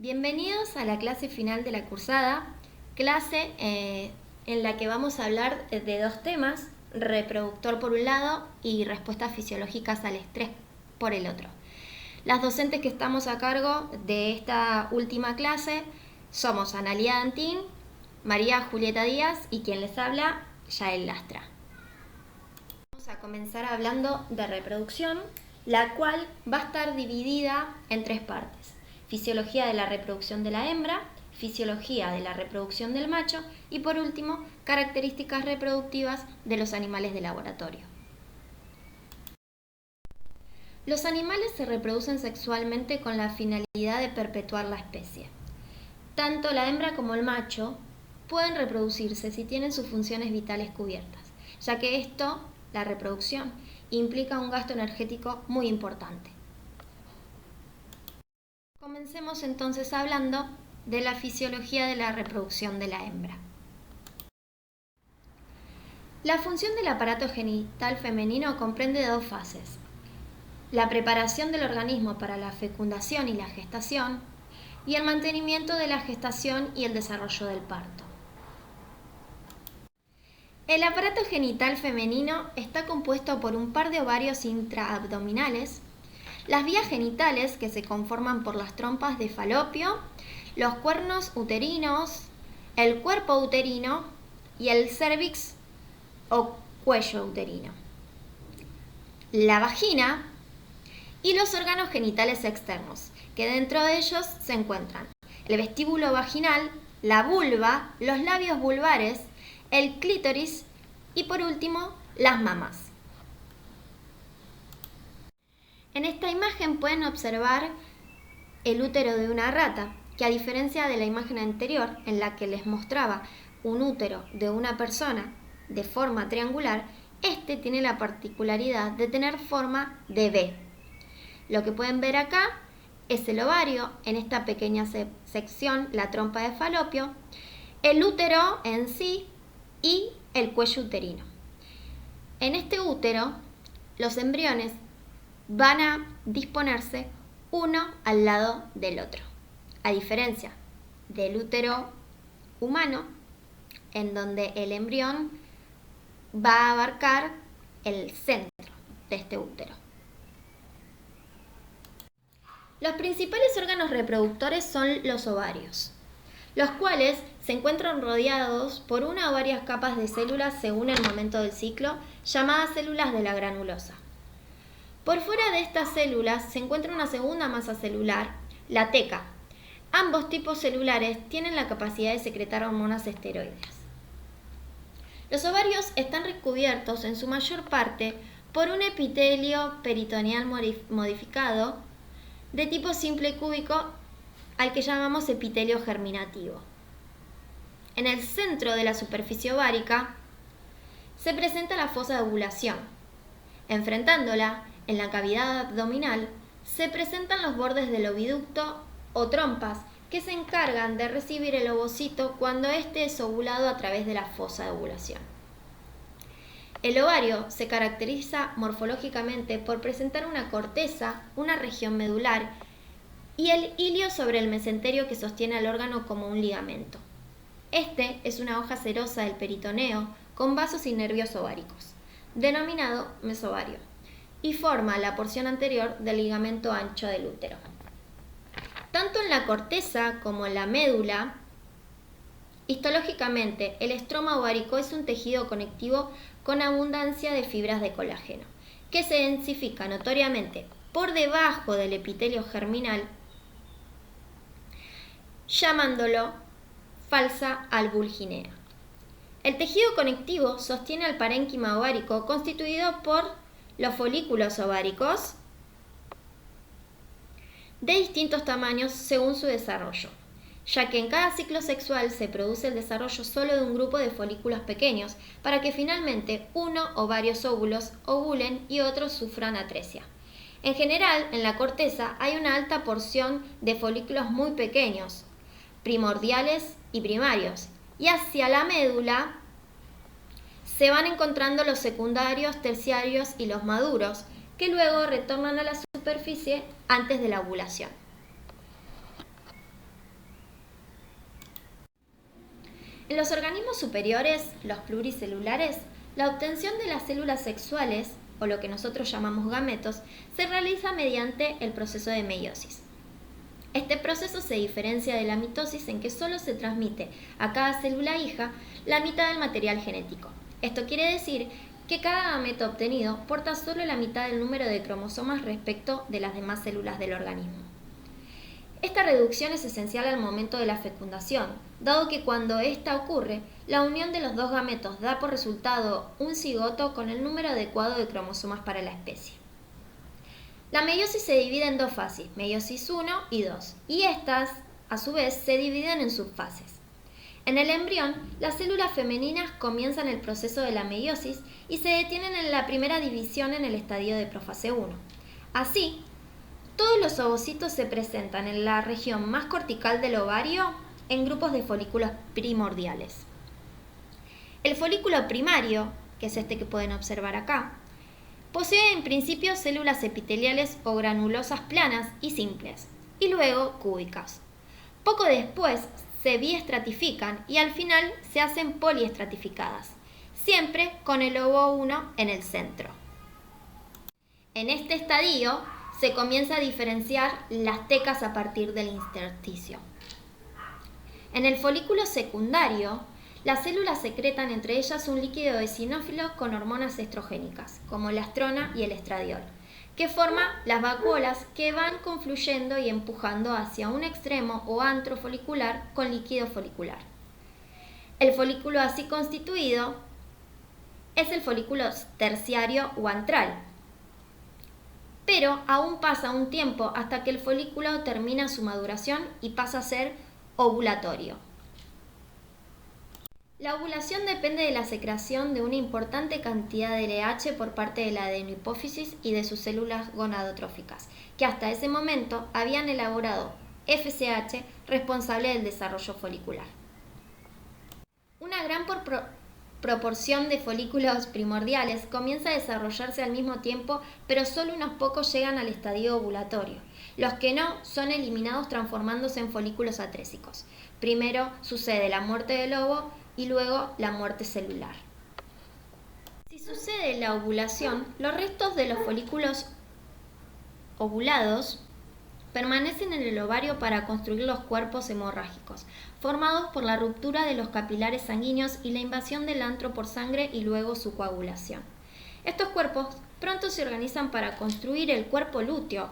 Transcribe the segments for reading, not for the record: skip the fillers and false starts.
Bienvenidos a la clase final de la cursada, clase en la que vamos a hablar de dos temas, reproductor por un lado y respuestas fisiológicas al estrés por el otro. Las docentes que estamos a cargo de esta última clase somos Analía Dantín, María Julieta Díaz y quien les habla, Yael Lastra. Vamos a comenzar hablando de reproducción, la cual va a estar dividida en tres partes: fisiología de la reproducción de la hembra, fisiología de la reproducción del macho y por último, características reproductivas de los animales de laboratorio. Los animales se reproducen sexualmente con la finalidad de perpetuar la especie. Tanto la hembra como el macho pueden reproducirse si tienen sus funciones vitales cubiertas, ya que esto, la reproducción, implica un gasto energético muy importante. Comencemos entonces hablando de la fisiología de la reproducción de la hembra. La función del aparato genital femenino comprende dos fases: la preparación del organismo para la fecundación y la gestación, y el mantenimiento de la gestación y el desarrollo del parto. El aparato genital femenino está compuesto por un par de ovarios intraabdominales, las vías genitales que se conforman por las trompas de falopio, los cuernos uterinos, el cuerpo uterino y el cérvix o cuello uterino, la vagina y los órganos genitales externos, que dentro de ellos se encuentran el vestíbulo vaginal, la vulva, los labios vulvares, el clítoris y por último las mamas. En esta imagen pueden observar el útero de una rata, que a diferencia de la imagen anterior en la que les mostraba un útero de una persona de forma triangular, este tiene la particularidad de tener forma de V. Lo que pueden ver acá es el ovario, en esta pequeña sección la trompa de falopio, el útero en sí y el cuello uterino. En este útero, los embriones van a disponerse uno al lado del otro, a diferencia del útero humano, en donde el embrión va a abarcar el centro de este útero. Los principales órganos reproductores son los ovarios, los cuales se encuentran rodeados por una o varias capas de células según el momento del ciclo, llamadas células de la granulosa. Por fuera de estas células se encuentra una segunda masa celular, la teca. Ambos tipos celulares tienen la capacidad de secretar hormonas esteroideas. Los ovarios están recubiertos en su mayor parte por un epitelio peritoneal modificado de tipo simple cúbico, al que llamamos epitelio germinativo. En el centro de la superficie ovárica se presenta la fosa de ovulación. Enfrentándola, en la cavidad abdominal se presentan los bordes del oviducto o trompas que se encargan de recibir el ovocito cuando éste es ovulado a través de la fosa de ovulación. El ovario se caracteriza morfológicamente por presentar una corteza, una región medular y el hilio sobre el mesenterio que sostiene al órgano como un ligamento. Este es una hoja serosa del peritoneo con vasos y nervios ováricos, denominado mesovario, y forma la porción anterior del ligamento ancho del útero. Tanto en la corteza como en la médula, histológicamente, el estroma ovárico es un tejido conectivo con abundancia de fibras de colágeno, que se densifica notoriamente por debajo del epitelio germinal, llamándolo falsa albulginea. El tejido conectivo sostiene al parénquima ovárico constituido por los folículos ováricos de distintos tamaños según su desarrollo, ya que en cada ciclo sexual se produce el desarrollo solo de un grupo de folículos pequeños para que finalmente uno o varios óvulos ovulen y otros sufran atresia. En general, en la corteza hay una alta porción de folículos muy pequeños, primordiales y primarios, y hacia la médula se van encontrando los secundarios, terciarios y los maduros, que luego retornan a la superficie antes de la ovulación. En los organismos superiores, los pluricelulares, la obtención de las células sexuales, o lo que nosotros llamamos gametos, se realiza mediante el proceso de meiosis. Este proceso se diferencia de la mitosis en que solo se transmite a cada célula hija la mitad del material genético. Esto quiere decir que cada gameto obtenido porta solo la mitad del número de cromosomas respecto de las demás células del organismo. Esta reducción es esencial al momento de la fecundación, dado que cuando esta ocurre, la unión de los dos gametos da por resultado un cigoto con el número adecuado de cromosomas para la especie. La meiosis se divide en dos fases, meiosis 1 y 2, y estas, a su vez, se dividen en subfases. En el embrión, las células femeninas comienzan el proceso de la meiosis y se detienen en la primera división en el estadio de profase 1. Así, todos los ovocitos se presentan en la región más cortical del ovario en grupos de folículos primordiales. El folículo primario, que es este que pueden observar acá, posee en principio células epiteliales o granulosas planas y simples, y luego cúbicas. Poco después se biestratifican y al final se hacen poliestratificadas, siempre con el ovo 1 en el centro. En este estadio se comienza a diferenciar las tecas a partir del intersticio. En el folículo secundario, las células secretan entre ellas un líquido eosinófilo con hormonas estrogénicas, como la estrona y el estradiol, que forma las vacuolas que van confluyendo y empujando hacia un extremo o antro folicular con líquido folicular. El folículo así constituido es el folículo terciario o antral, pero aún pasa un tiempo hasta que el folículo termina su maduración y pasa a ser ovulatorio. La ovulación depende de la secreción de una importante cantidad de LH por parte de la adenohipófisis y de sus células gonadotróficas, que hasta ese momento habían elaborado FSH responsable del desarrollo folicular. Una gran proporción de folículos primordiales comienza a desarrollarse al mismo tiempo, pero solo unos pocos llegan al estadio ovulatorio. Los que no son eliminados transformándose en folículos atrésicos. Primero sucede la muerte del ovo y luego la muerte celular. Si sucede la ovulación, los restos de los folículos ovulados permanecen en el ovario para construir los cuerpos hemorrágicos, formados por la ruptura de los capilares sanguíneos y la invasión del antro por sangre y luego su coagulación. Estos cuerpos pronto se organizan para construir el cuerpo lúteo.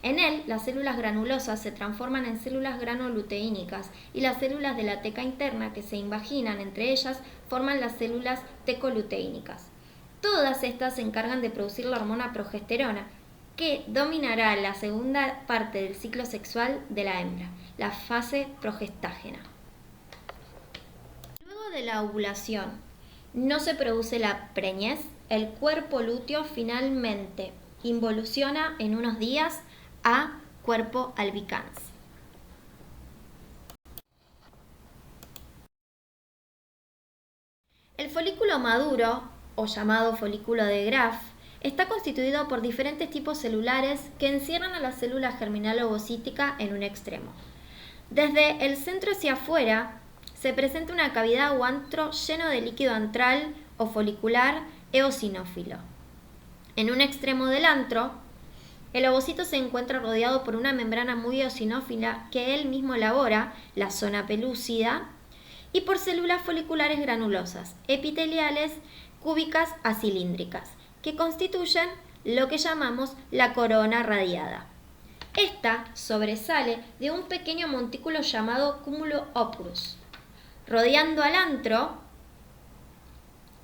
En él, las células granulosas se transforman en células granoluteínicas y las células de la teca interna que se invaginan entre ellas forman las células tecoluteínicas. Todas estas se encargan de producir la hormona progesterona, que dominará la segunda parte del ciclo sexual de la hembra, la fase progestágena. Luego de la ovulación, no se produce la preñez, el cuerpo lúteo finalmente involuciona en unos días a cuerpo albicans. El folículo maduro, o llamado folículo de Graf, está constituido por diferentes tipos celulares que encierran a la célula germinal ovocítica en un extremo. Desde el centro hacia afuera se presenta una cavidad o antro lleno de líquido antral o folicular eosinófilo. En un extremo del antro, el ovocito se encuentra rodeado por una membrana muy eosinófila que él mismo elabora, la zona pelúcida, y por células foliculares granulosas, epiteliales, cúbicas a cilíndricas, que constituyen lo que llamamos la corona radiada. Esta sobresale de un pequeño montículo llamado cúmulo operus. Rodeando al antro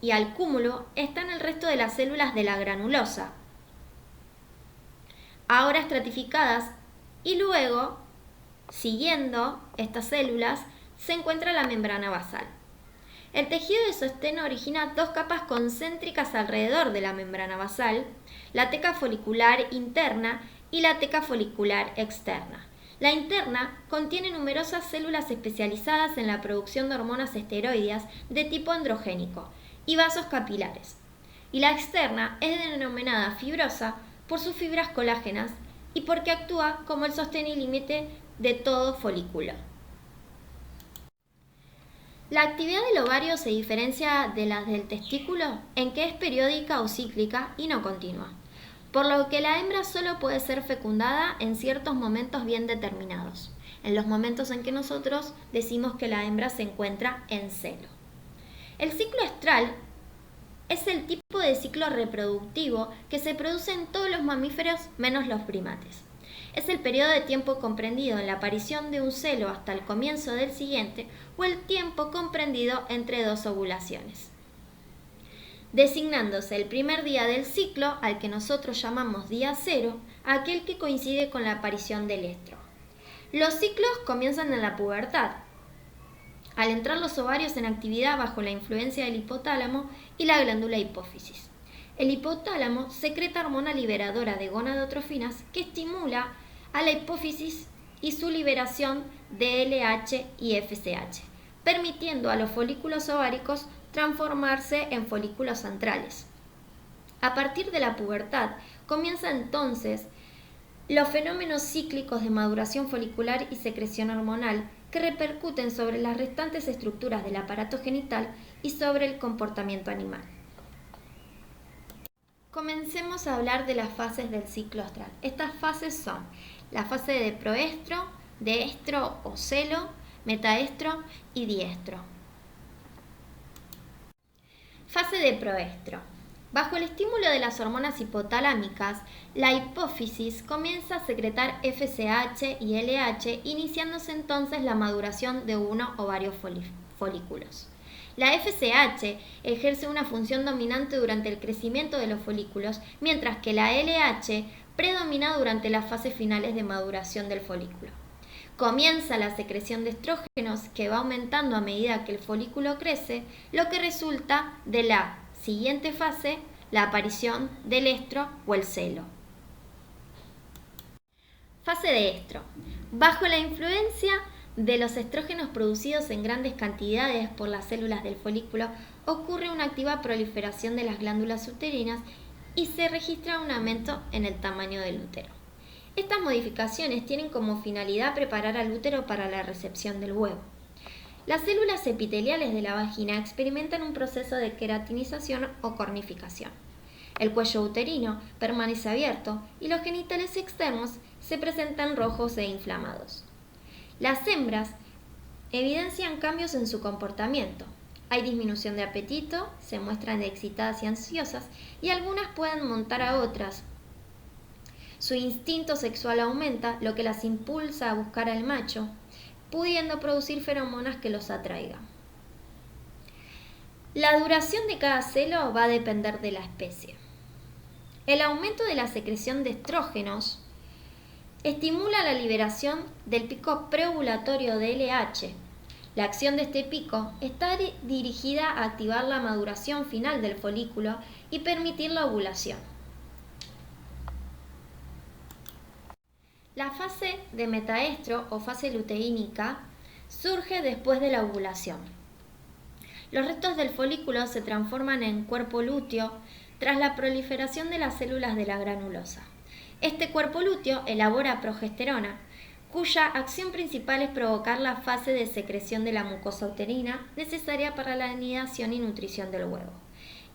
y al cúmulo están el resto de las células de la granulosa, ahora estratificadas, y luego, siguiendo estas células, se encuentra la membrana basal. El tejido de sostén origina dos capas concéntricas alrededor de la membrana basal, la teca folicular interna y la teca folicular externa. La interna contiene numerosas células especializadas en la producción de hormonas esteroideas de tipo androgénico y vasos capilares, y la externa es denominada fibrosa por sus fibras colágenas y porque actúa como el sostén y límite de todo folículo. La actividad del ovario se diferencia de la del testículo en que es periódica o cíclica y no continua, por lo que la hembra solo puede ser fecundada en ciertos momentos bien determinados, en los momentos en que nosotros decimos que la hembra se encuentra en celo. El ciclo estral es el tipo de ciclo reproductivo que se produce en todos los mamíferos menos los primates. Es el periodo de tiempo comprendido en la aparición de un celo hasta el comienzo del siguiente o el tiempo comprendido entre dos ovulaciones, designándose el primer día del ciclo, al que nosotros llamamos día cero, aquel que coincide con la aparición del estro. Los ciclos comienzan en la pubertad, al entrar los ovarios en actividad bajo la influencia del hipotálamo y la glándula hipófisis. El hipotálamo secreta hormona liberadora de gonadotrofinas que estimula a la hipófisis y su liberación de LH y FSH, permitiendo a los folículos ováricos transformarse en folículos antrales. A partir de la pubertad comienzan entonces los fenómenos cíclicos de maduración folicular y secreción hormonal que repercuten sobre las restantes estructuras del aparato genital y sobre el comportamiento animal. Comencemos a hablar de las fases del ciclo estral. Estas fases son la fase de proestro, de estro o celo, metaestro y diestro. Fase de proestro. Bajo el estímulo de las hormonas hipotalámicas, la hipófisis comienza a secretar FSH y LH, iniciándose entonces la maduración de uno o varios folículos. La FSH ejerce una función dominante durante el crecimiento de los folículos, mientras que la LH predomina durante las fases finales de maduración del folículo. Comienza la secreción de estrógenos que va aumentando a medida que el folículo crece, lo que resulta de la siguiente fase, la aparición del estro o el celo. Fase de estro. Bajo la influencia de los estrógenos producidos en grandes cantidades por las células del folículo, ocurre una activa proliferación de las glándulas uterinas y se registra un aumento en el tamaño del útero. Estas modificaciones tienen como finalidad preparar al útero para la recepción del huevo. Las células epiteliales de la vagina experimentan un proceso de queratinización o cornificación. El cuello uterino permanece abierto y los genitales externos se presentan rojos e inflamados. Las hembras evidencian cambios en su comportamiento. Hay disminución de apetito, se muestran excitadas y ansiosas y algunas pueden montar a otras. Su instinto sexual aumenta, lo que las impulsa a buscar al macho, pudiendo producir feromonas que los atraigan. La duración de cada celo va a depender de la especie. El aumento de la secreción de estrógenos estimula la liberación del pico preovulatorio de LH. La acción de este pico está dirigida a activar la maduración final del folículo y permitir la ovulación. La fase de metaestro o fase luteínica surge después de la ovulación. Los restos del folículo se transforman en cuerpo lúteo tras la proliferación de las células de la granulosa. Este cuerpo lúteo elabora progesterona, cuya acción principal es provocar la fase de secreción de la mucosa uterina necesaria para la anidación y nutrición del huevo.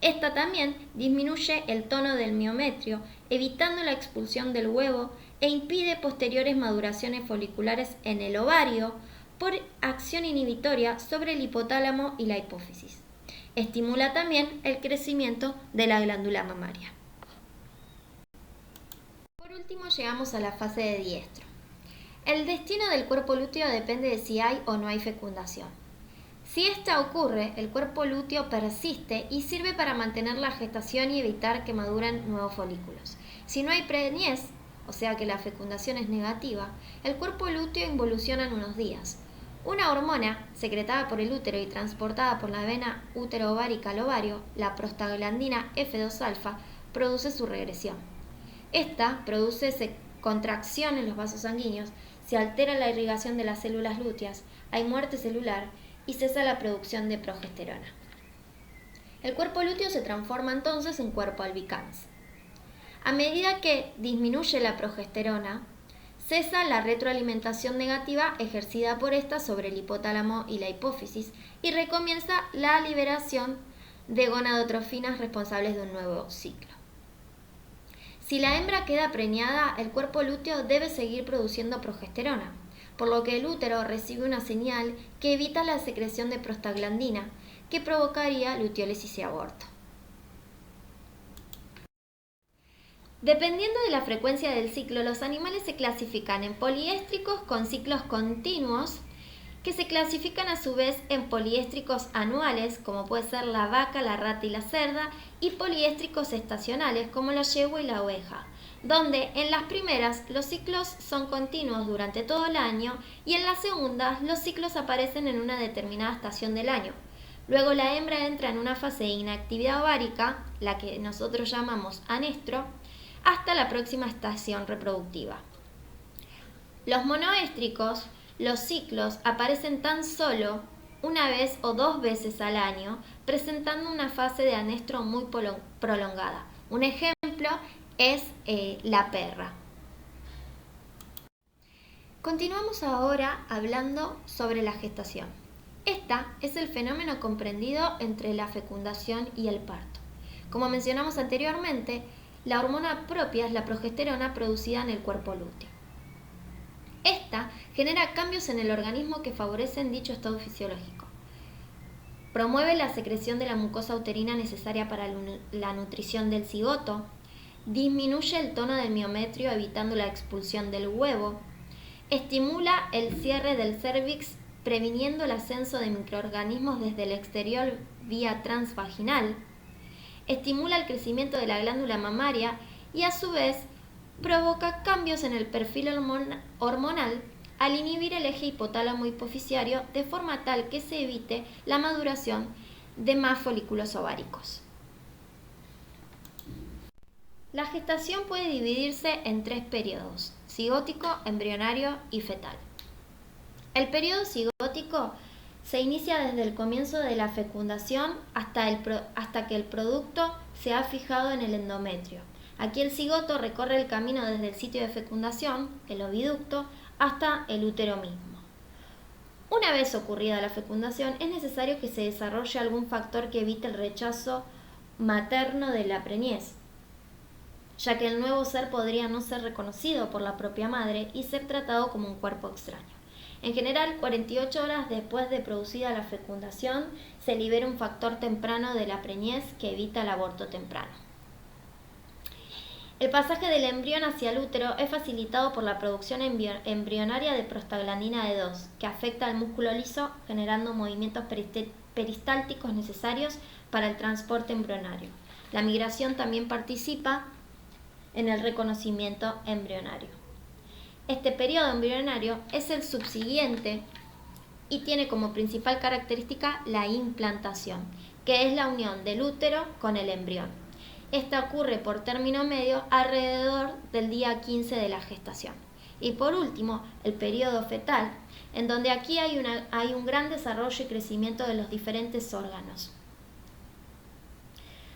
Esta también disminuye el tono del miometrio, evitando la expulsión del huevo e impide posteriores maduraciones foliculares en el ovario por acción inhibitoria sobre el hipotálamo y la hipófisis. Estimula también el crecimiento de la glándula mamaria. Por último, llegamos a la fase de diestro. El destino del cuerpo lúteo depende de si hay o no hay fecundación. Si esta ocurre, el cuerpo lúteo persiste y sirve para mantener la gestación y evitar que maduren nuevos folículos. Si no hay preñez, o sea que la fecundación es negativa, el cuerpo lúteo involuciona en unos días. Una hormona, secretada por el útero y transportada por la vena útero-ovárica al ovario, la prostaglandina F2-alfa, produce su regresión. Esta produce contracción en los vasos sanguíneos, se altera la irrigación de las células lúteas, hay muerte celular y cesa la producción de progesterona. El cuerpo lúteo se transforma entonces en cuerpo albicans. A medida que disminuye la progesterona, cesa la retroalimentación negativa ejercida por esta sobre el hipotálamo y la hipófisis y recomienza la liberación de gonadotrofinas responsables de un nuevo ciclo. Si la hembra queda preñada, el cuerpo lúteo debe seguir produciendo progesterona, por lo que el útero recibe una señal que evita la secreción de prostaglandina, que provocaría luteólisis y aborto. Dependiendo de la frecuencia del ciclo, los animales se clasifican en poliéstricos con ciclos continuos, que se clasifican a su vez en poliéstricos anuales, como puede ser la vaca, la rata y la cerda, y poliéstricos estacionales, como la yegua y la oveja, donde en las primeras los ciclos son continuos durante todo el año y en las segundas los ciclos aparecen en una determinada estación del año. Luego la hembra entra en una fase de inactividad ovárica, la que nosotros llamamos anestro, hasta la próxima estación reproductiva. Los monoéstricos, los ciclos aparecen tan solo una vez o 2 veces al año, presentando una fase de anestro muy prolongada. Un ejemplo es la perra. Continuamos ahora hablando sobre la gestación. Esta es el fenómeno comprendido entre la fecundación y el parto. Como mencionamos anteriormente, la hormona propia es la progesterona producida en el cuerpo lúteo. Esta genera cambios en el organismo que favorecen dicho estado fisiológico. Promueve la secreción de la mucosa uterina necesaria para la nutrición del cigoto, disminuye el tono del miometrio evitando la expulsión del huevo, estimula el cierre del cérvix previniendo el ascenso de microorganismos desde el exterior vía transvaginal, estimula el crecimiento de la glándula mamaria y a su vez provoca cambios en el perfil hormonal al inhibir el eje hipotálamo-hipoficiario de forma tal que se evite la maduración de más folículos ováricos. La gestación puede dividirse en 3 periodos: cigótico, embrionario y fetal. El periodo cigótico se inicia desde el comienzo de la fecundación hasta que el producto se ha fijado en el endometrio. Aquí el cigoto recorre el camino desde el sitio de fecundación, el oviducto, hasta el útero mismo. Una vez ocurrida la fecundación, es necesario que se desarrolle algún factor que evite el rechazo materno de la preñez, ya que el nuevo ser podría no ser reconocido por la propia madre y ser tratado como un cuerpo extraño. En general, 48 horas después de producida la fecundación, se libera un factor temprano de la preñez que evita el aborto temprano. El pasaje del embrión hacia el útero es facilitado por la producción embrionaria de prostaglandina D2, que afecta al músculo liso, generando movimientos peristálticos necesarios para el transporte embrionario. La migración también participa en el reconocimiento embrionario. Este periodo embrionario es el subsiguiente y tiene como principal característica la implantación, que es la unión del útero con el embrión. Esta ocurre por término medio alrededor del día 15 de la gestación. Y por último, el periodo fetal, en donde aquí hay un gran desarrollo y crecimiento de los diferentes órganos.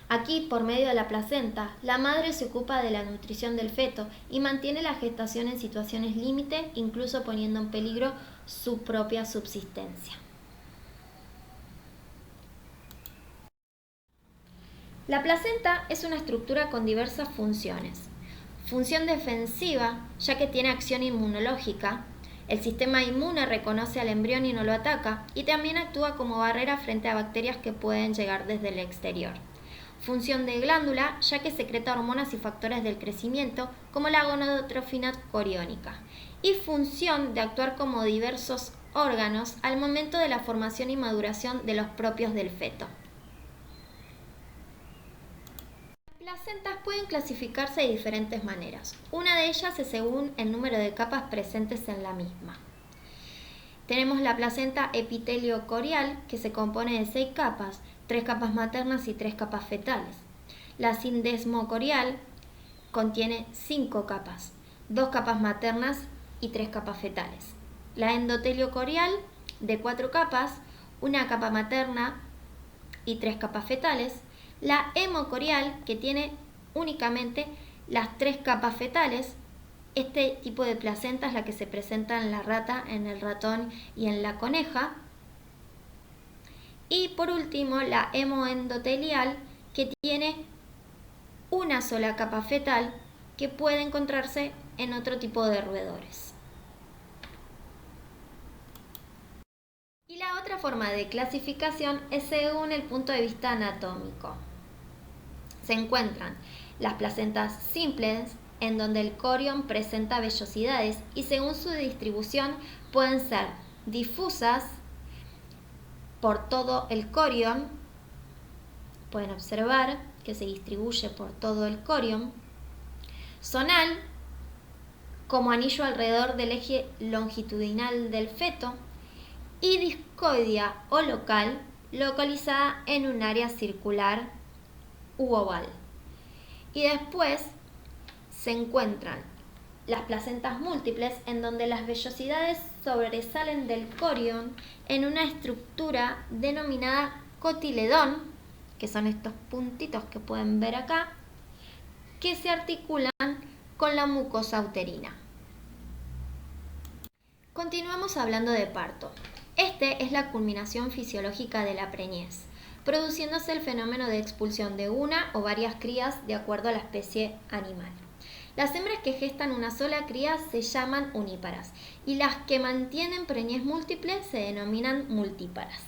Aquí, por medio de la placenta, la madre se ocupa de la nutrición del feto y mantiene la gestación en situaciones límite, incluso poniendo en peligro su propia subsistencia. La placenta es una estructura con diversas funciones. Función defensiva, ya que tiene acción inmunológica. El sistema inmune reconoce al embrión y no lo ataca, y también actúa como barrera frente a bacterias que pueden llegar desde el exterior. Función de glándula, ya que secreta hormonas y factores del crecimiento, como la gonadotrofina coriónica. Y función de actuar como diversos órganos al momento de la formación y maduración de los propios del feto. Las placentas pueden clasificarse de diferentes maneras. Una de ellas es según el número de capas presentes en la misma. Tenemos la placenta epitelio-corial, que se compone de 6 capas, 3 capas maternas y 3 capas fetales. La sindesmocorial contiene 5 capas, 2 capas maternas y 3 capas fetales. La endotelio-corial, de 4 capas, 1 capa materna y 3 capas fetales. La hemocorial, que tiene únicamente las 3 capas fetales, Este tipo de placenta es la que se presenta en la rata, en el ratón y en la coneja. Y por último, la hemoendotelial, que tiene una sola capa fetal que puede encontrarse en otro tipo de roedores. Y la otra forma de clasificación es según el punto de vista anatómico. Se encuentran las placentas simples, en donde el corión presenta vellosidades y según su distribución pueden ser difusas por todo el corión. Pueden observar que se distribuye por todo el corión. Zonal, como anillo alrededor del eje longitudinal del feto. Y discoidea o local, localizada en un área circular u oval. Y después se encuentran las placentas múltiples, en donde las vellosidades sobresalen del corión en una estructura denominada cotiledón, que son estos puntitos que pueden ver acá, que se articulan con la mucosa uterina. Continuamos hablando de parto. Este es la culminación fisiológica de la preñez, produciéndose el fenómeno de expulsión de una o varias crías de acuerdo a la especie animal. Las hembras que gestan una sola cría se llaman uníparas y las que mantienen preñez múltiple se denominan multíparas.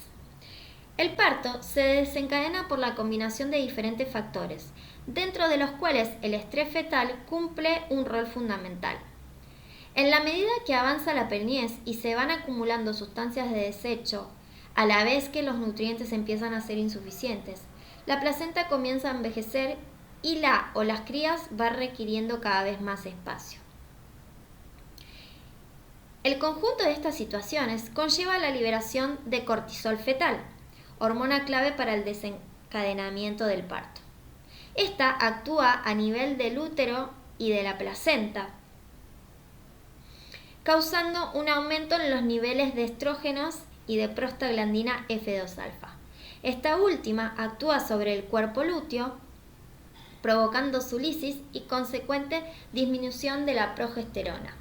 El parto se desencadena por la combinación de diferentes factores, dentro de los cuales el estrés fetal cumple un rol fundamental. En la medida que avanza la preñez y se van acumulando sustancias de desecho, a la vez que los nutrientes empiezan a ser insuficientes, la placenta comienza a envejecer y la o las crías van requiriendo cada vez más espacio. El conjunto de estas situaciones conlleva la liberación de cortisol fetal, hormona clave para el desencadenamiento del parto. Esta actúa a nivel del útero y de la placenta, causando un aumento en los niveles de estrógenos y de prostaglandina F2-alfa. Esta última actúa sobre el cuerpo lúteo, provocando su lisis y consecuente disminución de la progesterona.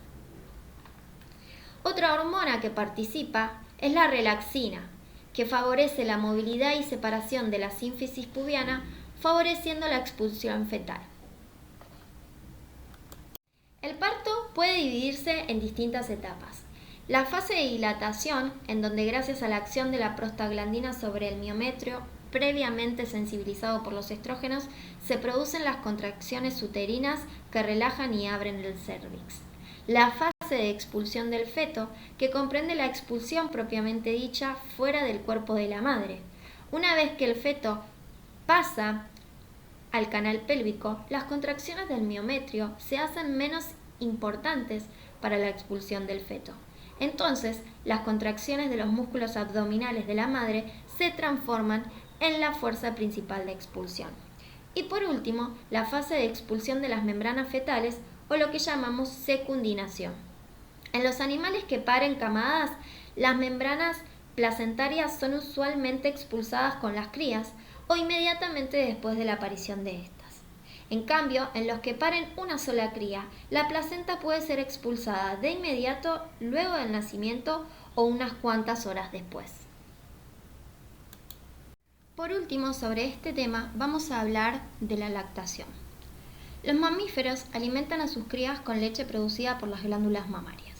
Otra hormona que participa es la relaxina, que favorece la movilidad y separación de la sínfisis pubiana, favoreciendo la expulsión fetal. El parto puede dividirse en distintas etapas. La fase de dilatación, en donde gracias a la acción de la prostaglandina sobre el miometrio, previamente sensibilizado por los estrógenos, se producen las contracciones uterinas que relajan y abren el cérvix. La fase de expulsión del feto, que comprende la expulsión propiamente dicha fuera del cuerpo de la madre. Una vez que el feto pasa al canal pélvico, las contracciones del miometrio se hacen menos importantes para la expulsión del feto. Entonces, las contracciones de los músculos abdominales de la madre se transforman en la fuerza principal de expulsión. Y por último, la fase de expulsión de las membranas fetales, o lo que llamamos secundinación. En los animales que paren camadas, las membranas placentarias son usualmente expulsadas con las crías o inmediatamente después de la aparición de estas. En cambio, en los que paren una sola cría, la placenta puede ser expulsada de inmediato luego del nacimiento o unas cuantas horas después. Por último, sobre este tema vamos a hablar de la lactación. Los mamíferos alimentan a sus crías con leche producida por las glándulas mamarias.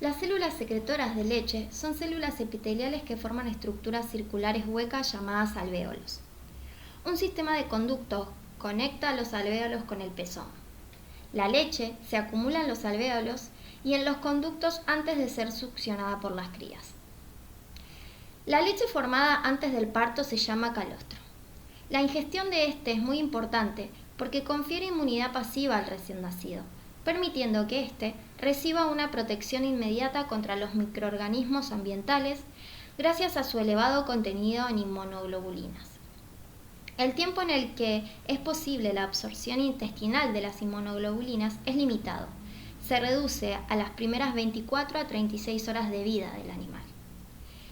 Las células secretoras de leche son células epiteliales que forman estructuras circulares huecas llamadas alvéolos. Un sistema de conductos conecta los alvéolos con el pezón. La leche se acumula en los alvéolos y en los conductos antes de ser succionada por las crías. La leche formada antes del parto se llama calostro. La ingestión de este es muy importante porque confiere inmunidad pasiva al recién nacido, permitiendo que éste reciba una protección inmediata contra los microorganismos ambientales gracias a su elevado contenido en inmunoglobulinas. El tiempo en el que es posible la absorción intestinal de las inmunoglobulinas es limitado. Se reduce a las primeras 24 a 36 horas de vida del animal.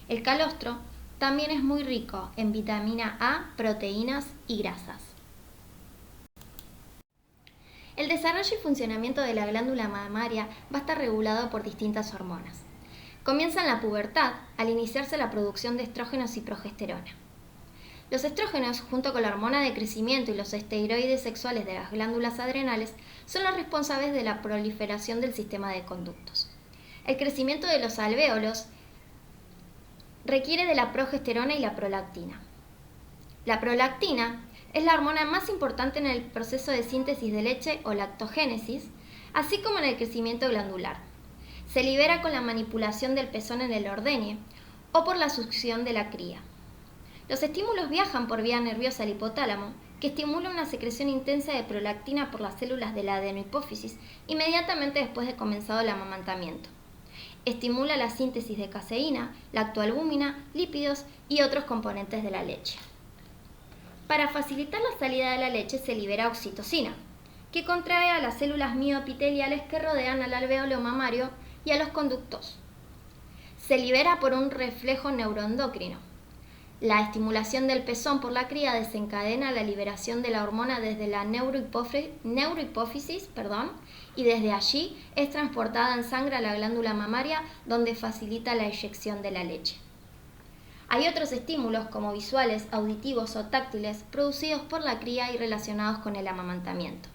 El calostro también es muy rico en vitamina A, proteínas y grasas. El desarrollo y funcionamiento de la glándula mamaria va a estar regulado por distintas hormonas. Comienza en la pubertad, al iniciarse la producción de estrógenos y progesterona. Los estrógenos, junto con la hormona de crecimiento y los esteroides sexuales de las glándulas adrenales, son los responsables de la proliferación del sistema de conductos. El crecimiento de los alvéolos requiere de la progesterona y la prolactina. La prolactina es la hormona más importante en el proceso de síntesis de leche o lactogénesis, así como en el crecimiento glandular. Se libera con la manipulación del pezón en el ordeñe o por la succión de la cría. Los estímulos viajan por vía nerviosa al hipotálamo, que estimula una secreción intensa de prolactina por las células de la adenohipófisis inmediatamente después de comenzado el amamantamiento. Estimula la síntesis de caseína, lactoalbúmina, lípidos y otros componentes de la leche. Para facilitar la salida de la leche se libera oxitocina, que contrae a las células mioepiteliales que rodean al alvéolo mamario y a los conductos. Se libera por un reflejo neuroendocrino. La estimulación del pezón por la cría desencadena la liberación de la hormona desde la neurohipófisis y desde allí es transportada en sangre a la glándula mamaria, donde facilita la eyección de la leche. Hay otros estímulos como visuales, auditivos o táctiles producidos por la cría y relacionados con el amamantamiento.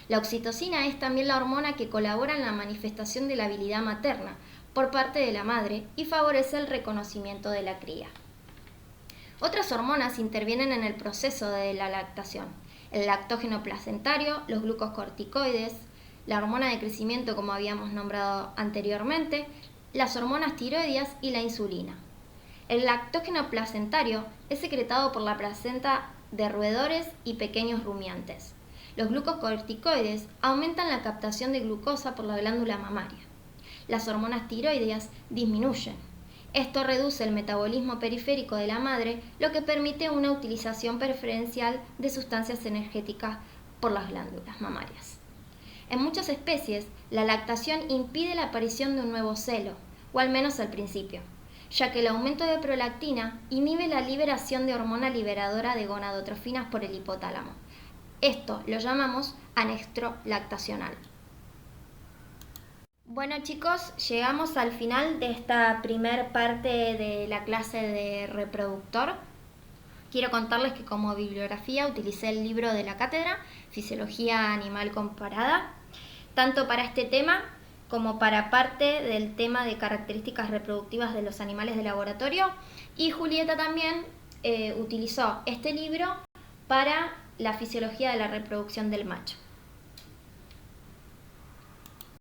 La oxitocina es también la hormona que colabora en la manifestación de la habilidad materna por parte de la madre y favorece el reconocimiento de la cría. Otras hormonas intervienen en el proceso de la lactación: el lactógeno placentario, los glucocorticoides, la hormona de crecimiento como habíamos nombrado anteriormente, las hormonas tiroideas y la insulina. El lactógeno placentario es secretado por la placenta de roedores y pequeños rumiantes. Los glucocorticoides aumentan la captación de glucosa por la glándula mamaria. Las hormonas tiroideas disminuyen. Esto reduce el metabolismo periférico de la madre, lo que permite una utilización preferencial de sustancias energéticas por las glándulas mamarias. En muchas especies, la lactación impide la aparición de un nuevo celo, o al menos al principio, ya que el aumento de prolactina inhibe la liberación de hormona liberadora de gonadotrofinas por el hipotálamo. Esto lo llamamos anestro lactacional. Bueno chicos, llegamos al final de esta primer parte de la clase de reproductor. Quiero contarles que como bibliografía utilicé el libro de la cátedra, Fisiología Animal Comparada, tanto para este tema como para parte del tema de características reproductivas de los animales de laboratorio, y Julieta también utilizó este libro para la fisiología de la reproducción del macho.